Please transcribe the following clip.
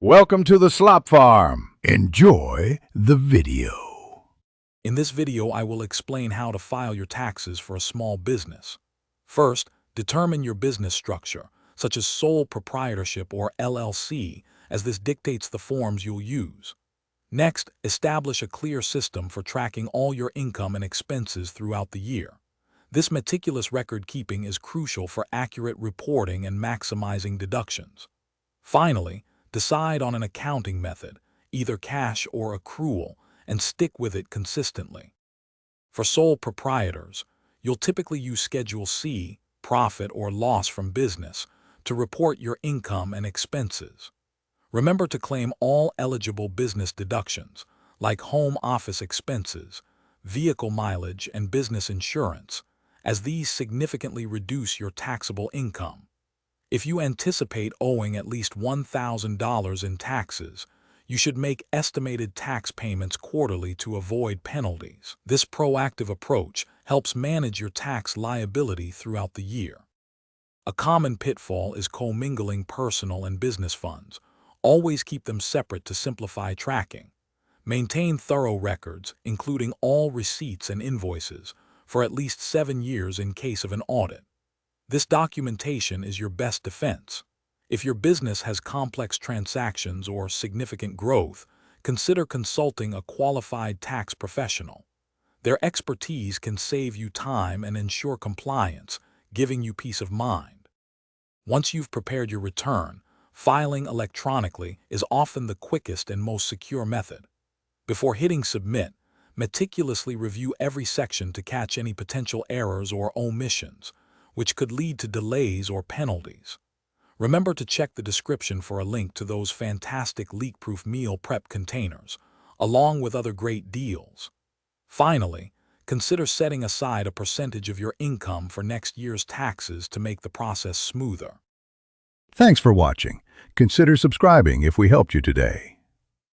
Welcome to the Slop Farm. Enjoy the video. In this video, I will explain how to file your taxes for a small business. First, determine your business structure, such as sole proprietorship or LLC, as this dictates the forms you'll use. Next, establish a clear system for tracking all your income and expenses throughout the year. This meticulous record-keeping is crucial for accurate reporting and maximizing deductions. Finally, decide on an accounting method, either cash or accrual, and stick with it consistently. For sole proprietors, you'll typically use Schedule C, profit or loss from business, to report your income and expenses. Remember to claim all eligible business deductions, like home office expenses, vehicle mileage, and business insurance, as these significantly reduce your taxable income. If you anticipate owing at least $1,000 in taxes, you should make estimated tax payments quarterly to avoid penalties. This proactive approach helps manage your tax liability throughout the year. A common pitfall is commingling personal and business funds. Always keep them separate to simplify tracking. Maintain thorough records, including all receipts and invoices, for at least 7 years in case of an audit. This documentation is your best defense. If your business has complex transactions or significant growth, consider consulting a qualified tax professional. Their expertise can save you time and ensure compliance, giving you peace of mind. Once you've prepared your return, filing electronically is often the quickest and most secure method. Before hitting submit, meticulously review every section to catch any potential errors or omissions, which could lead to delays or penalties. Remember to check the description for a link to those fantastic leak-proof meal prep containers, along with other great deals. Finally, consider setting aside a percentage of your income for next year's taxes to make the process smoother. Thanks for watching. Consider subscribing if we helped you today.